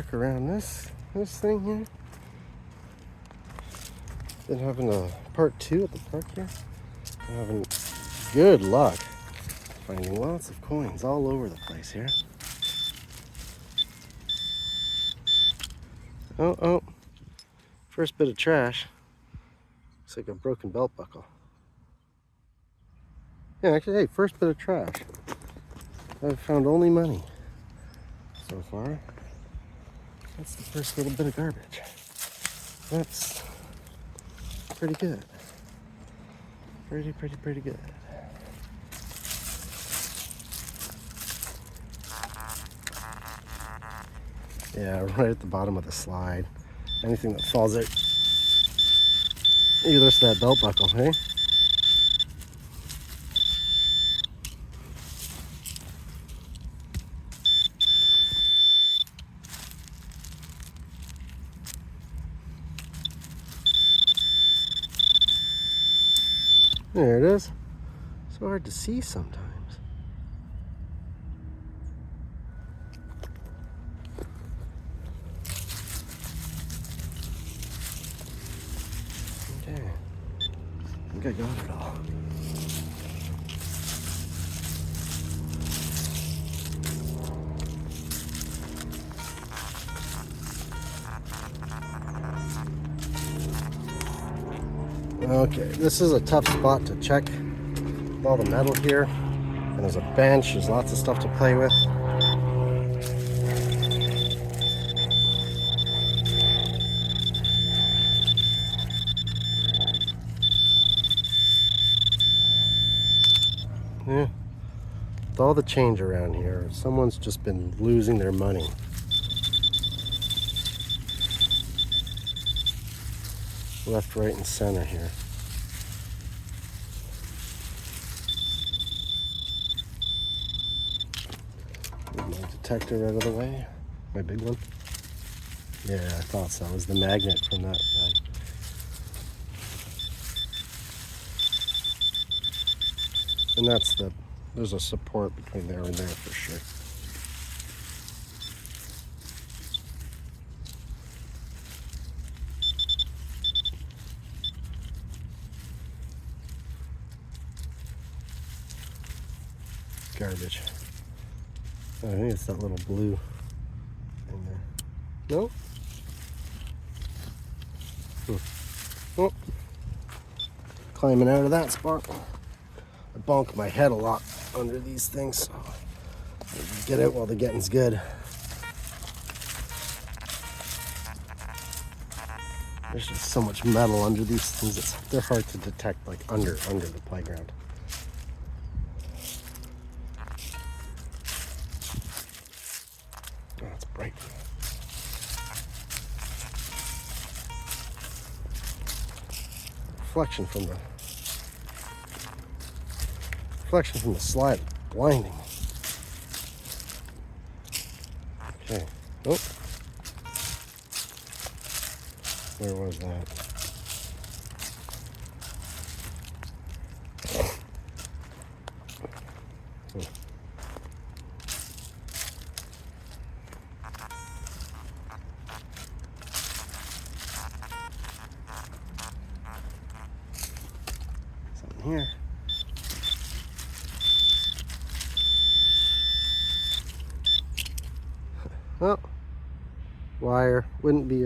look around this thing here. Been having a part 2 at the park here. Been having good luck finding lots of coins all over the place here. Oh, first bit of trash. Looks like a broken belt buckle. Yeah, actually, hey, first bit of trash. I've found only money so far. That's the first little bit of garbage. That's pretty good. Pretty good. Yeah, right at the bottom of the slide. Anything that falls out, you listen to that belt buckle, hey? There it is. So hard to see sometimes. Okay. I think I got it all. Okay, this is a tough spot to check with all the metal here. And there's a bench, there's lots of stuff to play with. Yeah. With all the change around here, someone's just been losing their money. Left, right, and center here. Move my detector out of the way. My big one. Yeah, I thought so. It was the magnet from that guy. And there's a support between there and there for sure. Garbage. I think it's that little blue in there. No? Oh. Climbing out of that spot. I bonk my head a lot under these things, so get out while the getting's good. There's just so much metal under these things. They're hard to detect, like under the playground. Oh, it's bright. Reflection from the slide, blinding. Okay. Oh. Where was that? Oh. Something here. Well, wire wouldn't be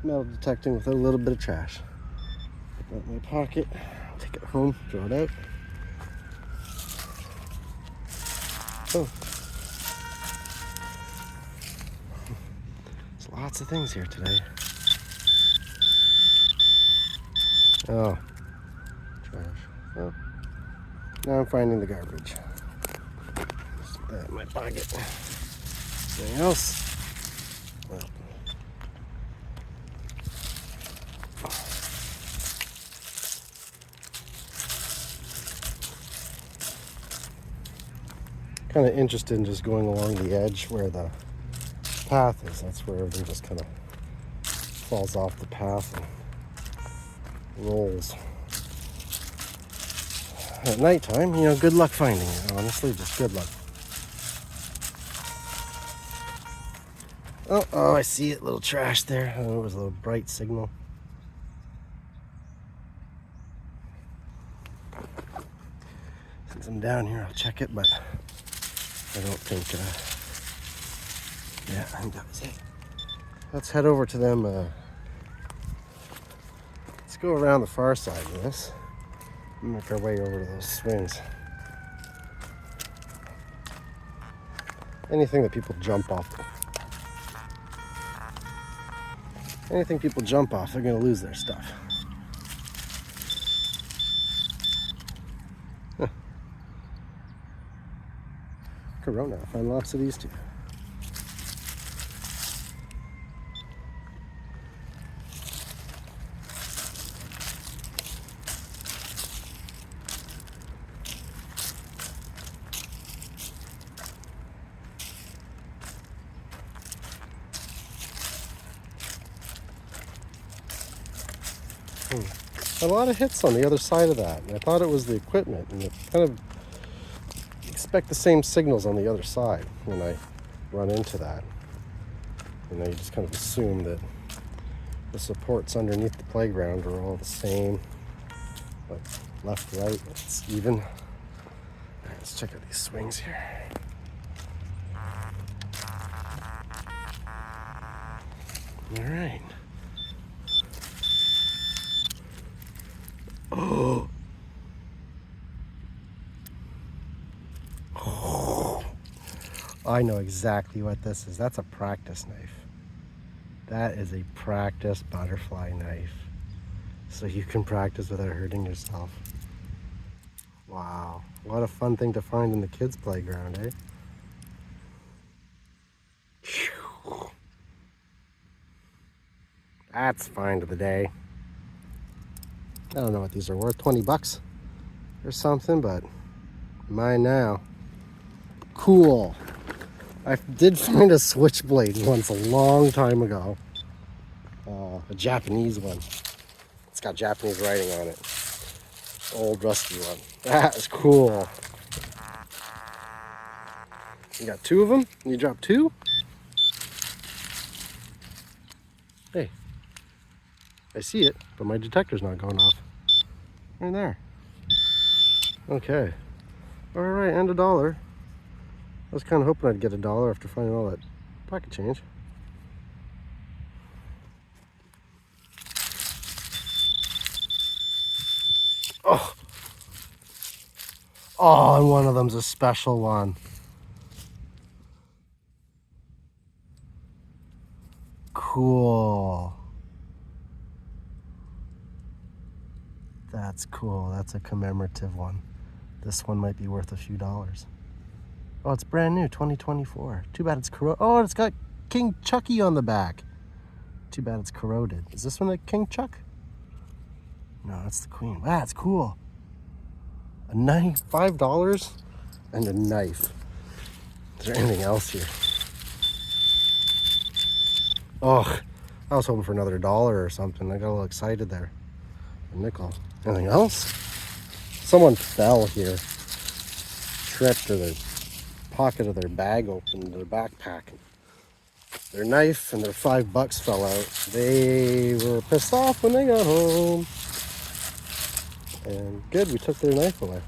metal detecting without a little bit of trash. Put that in my pocket, take it home, throw it out. Oh, there's lots of things here today. Oh, trash. Oh, now I'm finding the garbage. Stick that in my pocket. Anything else? Well. Kind of interested in just going along the edge where the path is. That's where everything just kind of falls off the path and rolls. At nighttime, good luck finding it. Honestly, just good luck. Oh, I see it. Little trash there. Oh, it was a little bright signal. Since I'm down here, I'll check it, but I don't think, yeah, I think that was it. Let's head over to them. Let's go around the far side of this and make our way over to those swings. Anything that people jump off. Anything people jump off, they're going to lose their stuff. Huh. Corona, I find lots of these too. A lot of hits on the other side of that, and I thought it was the equipment, and you kind of expect the same signals on the other side when I run into that. You know, you just kind of assume that the supports underneath the playground are all the same, but left, right, it's even. All right, let's check out these swings here. All right. Oh. I know exactly what this is. That's a practice knife. That is a practice butterfly knife. So you can practice without hurting yourself. Wow. What a fun thing to find in the kids' playground, eh? That's find of the day. I don't know what these are worth, 20 bucks or something, but mine now. Cool. I did find a switchblade once a long time ago. A Japanese one. It's got Japanese writing on it. Old rusty one. That is cool. You got two of them? You dropped two? Hey. I see it, but my detector's not going off. Right there. Okay. Alright, and $1. I was kind of hoping I'd get $1 after finding all that pocket change. Oh! Oh, and one of them's a special one. Cool. That's cool. That's a commemorative one. This one might be worth a few dollars. Oh, it's brand new, 2024. Too bad it's corroded. Oh, it's got King Chucky on the back. Too bad it's corroded. Is this one a King Chuck? No, that's the Queen. Wow, that's cool. A knife, $5 and a knife. Is there anything else here? Oh, I was hoping for another $1 or something. I got a little excited there. A nickel. Anything else? Someone fell here. Tripped, or their pocket of their bag opened, their backpack. Their knife and their $5 fell out. They were pissed off when they got home. And good, we took their knife away.